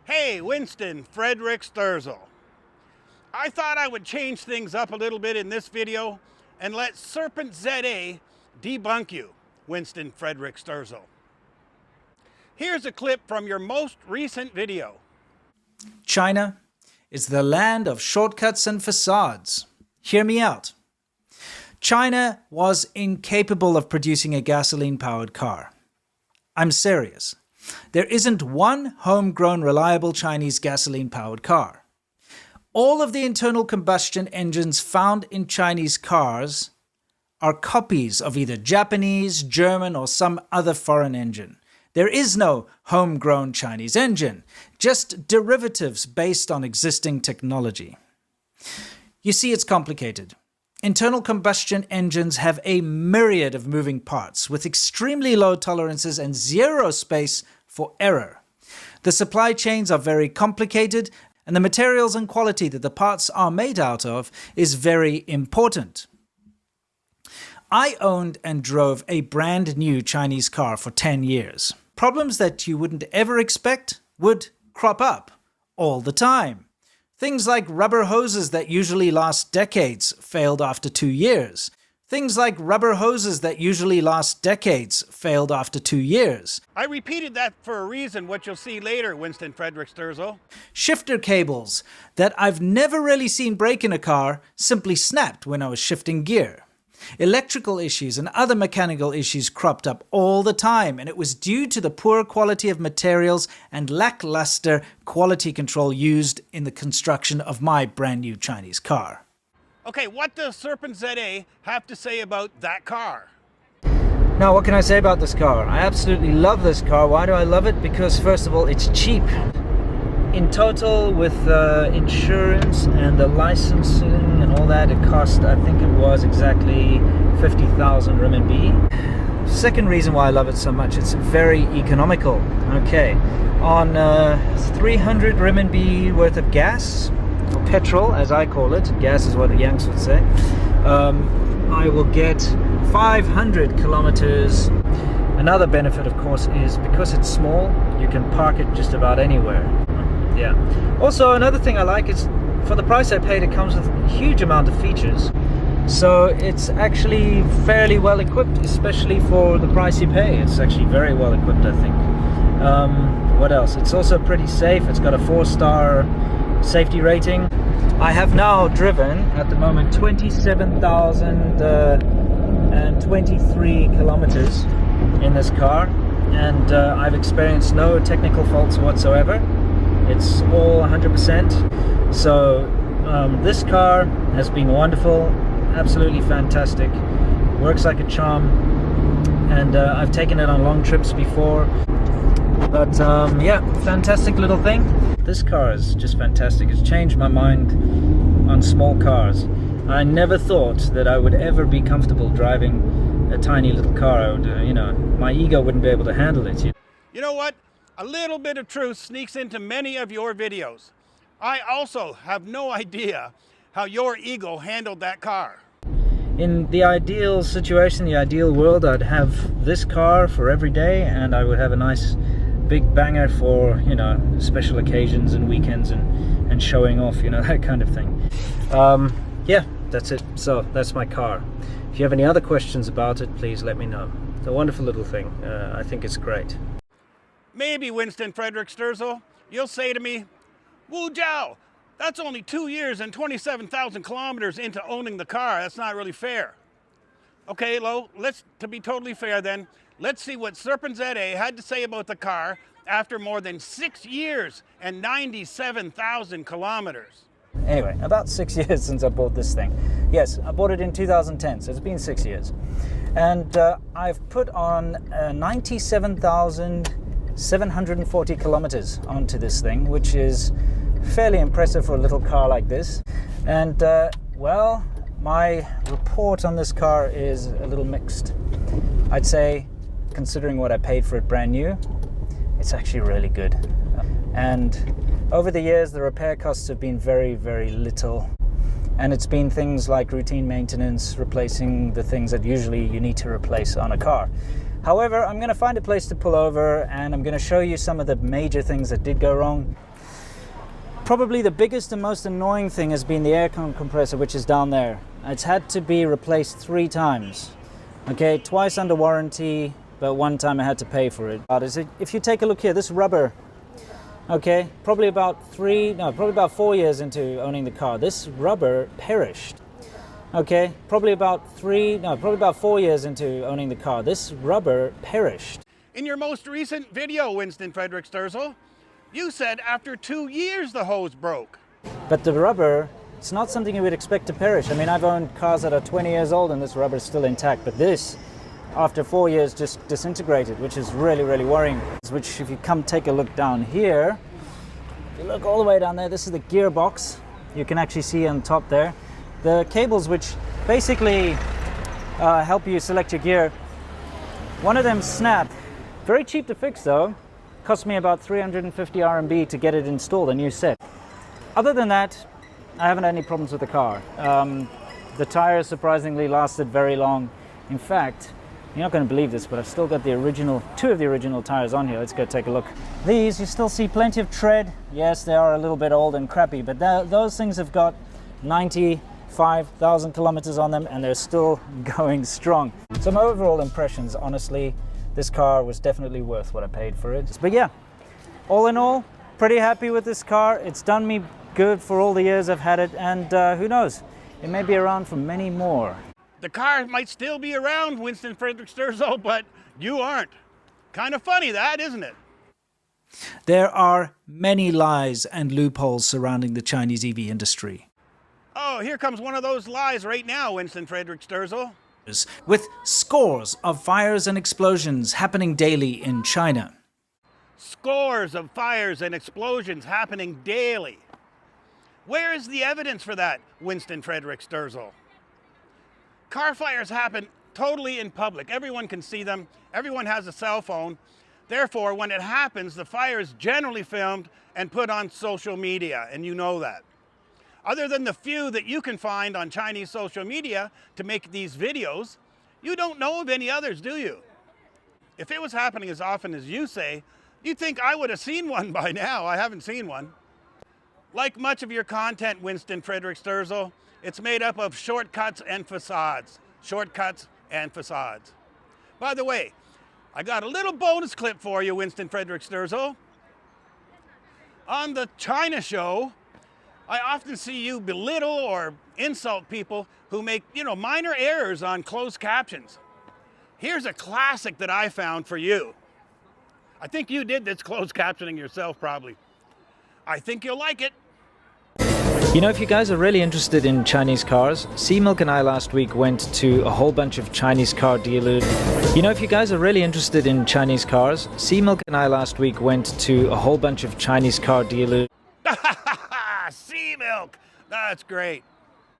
Hey, Winston Frederick Sterzel. I thought I would change things up a little bit in this video and let SerpentZA debunk you, Winston Frederick Sterzel. Here's a clip from your most recent video. China is the land of shortcuts and facades. Hear me out. China was incapable of producing a gasoline-powered car. I'm serious. There isn't one homegrown, reliable Chinese gasoline-powered car. All of the internal combustion engines found in Chinese cars are copies of either Japanese, German, or some other foreign engine. There is no homegrown Chinese engine, just derivatives based on existing technology. You see, it's complicated. Internal combustion engines have a myriad of moving parts with extremely low tolerances and zero space for error. The supply chains are very complicated, and the materials and quality that the parts are made out of is very important. I owned and drove a brand new Chinese car for 10 years. Problems that you wouldn't ever expect would crop up all the time. Things like rubber hoses that usually last decades failed after 2 years. Things like rubber hoses that usually last decades failed after 2 years. I repeated that for a reason, what you'll see later, Winston Frederick Sterzel. Shifter cables that I've never really seen break in a car simply snapped when I was shifting gear. Electrical issues and other mechanical issues cropped up all the time, and it was due to the poor quality of materials and lackluster quality control used in the construction of my brand new Chinese car. Okay, what does SerpentZA have to say about that car? Now, what can I say about this car? I absolutely love this car. Why do I love it? Because first of all, it's cheap. In total, with insurance and the licensing and all that, it cost, I think it was exactly 50,000 RMB. Second reason why I love it so much, it's very economical. Okay, on 300 RMB worth of gas, or petrol as I call it, gas is what the Yanks would say, I will get 500 kilometers. Another benefit, of course, is because it's small, you can park it just about anywhere. Yeah. Also, another thing I like is, for the price I paid, it comes with a huge amount of features. So it's actually fairly well equipped, especially for the price you pay. It's actually very well equipped, I think. What else? It's also pretty safe. It's got a 4-star safety rating. I have now driven, at the moment, 27,023 kilometers in this car, and I've experienced no technical faults whatsoever. It's all 100%. So this car has been wonderful, absolutely fantastic, works like a charm, and I've taken it on long trips before. But yeah, fantastic little thing. This car is just fantastic. It's changed my mind on small cars. I never thought that I would ever be comfortable driving a tiny little car. I would, my ego wouldn't be able to handle it. You know what? A little bit of truth sneaks into many of your videos. I also have no idea how your ego handled that car. In the ideal situation, the ideal world, I'd have this car for every day, and I would have a nice big banger for, special occasions and weekends and showing off, that kind of thing. Yeah, that's it. So that's my car. If you have any other questions about it, please let me know. It's a wonderful little thing. I think it's great. Maybe, Winston Frederick Sterzel, you'll say to me, Wu Jiao, that's only 2 years and 27,000 kilometers into owning the car. That's not really fair. Okay, Lo, to be totally fair then, let's see what SerpentZA had to say about the car after more than 6 years and 97,000 kilometers. Anyway, about 6 years since I bought this thing. Yes, I bought it in 2010, so it's been 6 years. And I've put on 97,740 kilometers onto this thing, which is fairly impressive for a little car like this. And well, my report on this car is a little mixed. I'd say, considering what I paid for it brand new, it's actually really good. And over the years, the repair costs have been very, very little. And it's been things like routine maintenance, replacing the things that usually you need to replace on a car. However, I'm going to find a place to pull over, and I'm going to show you some of the major things that did go wrong. Probably the biggest and most annoying thing has been the aircon compressor, which is down there. It's had to be replaced 3 times. Okay, twice under warranty, but one time I had to pay for it. If you take a look here, this rubber, okay, probably about 4 years into owning the car, this rubber perished. Okay, probably about 4 years into owning the car, this rubber perished. In your most recent video, Winston Frederick Sterzel, you said after 2 years the hose broke. But the rubber, it's not something you would expect to perish. I mean, I've owned cars that are 20 years old and this rubber is still intact, but this, after 4 years, just disintegrated, which is really, really worrying. Which, if you come take a look down here, if you look all the way down there, this is the gearbox. You can actually see on top there. The cables which basically help you select your gear, one of them snapped. Very cheap to fix though. Cost me about 350 RMB to get it installed, a new set. Other than that, I haven't had any problems with the car. The tires surprisingly lasted very long. In fact, you're not going to believe this, but I've still got the original, 2 of the original tires on here. Let's go take a look. These, you still see plenty of tread. Yes, they are a little bit old and crappy, but those things have got 95,000 kilometers on them and they're still going strong. So my overall impressions, honestly, this car was definitely worth what I paid for it. But yeah, all in all, pretty happy with this car. It's done me good for all the years I've had it, and who knows, it may be around for many more. The car might still be around, Winston Frederick Sterzel, but you aren't. Kind of funny that, isn't it? There are many lies and loopholes surrounding the Chinese EV industry. Oh, here comes one of those lies right now, Winston Frederick Sterzel. With scores of fires and explosions happening daily in China. Scores of fires and explosions happening daily. Where is the evidence for that, Winston Frederick Sterzel? Car fires happen totally in public. Everyone can see them. Everyone has a cell phone. Therefore, when it happens, the fire is generally filmed and put on social media, and you know that. Other than the few that you can find on Chinese social media to make these videos, you don't know of any others, do you? If it was happening as often as you say, you'd think I would have seen one by now. I haven't seen one. Like much of your content, Winston Frederick Sterzel, it's made up of shortcuts and facades. Shortcuts and facades. By the way, I got a little bonus clip for you, Winston Frederick Sterzel. On the China show, I often see you belittle or insult people who make, minor errors on closed captions. Here's a classic that I found for you. I think you did this closed captioning yourself, probably. I think you'll like it. If you guys are really interested in Chinese cars, C-Milk and I last week went to a whole bunch of Chinese car dealers. If you guys are really interested in Chinese cars, C-Milk and I last week went to a whole bunch of Chinese car dealers. C-Milk, that's great.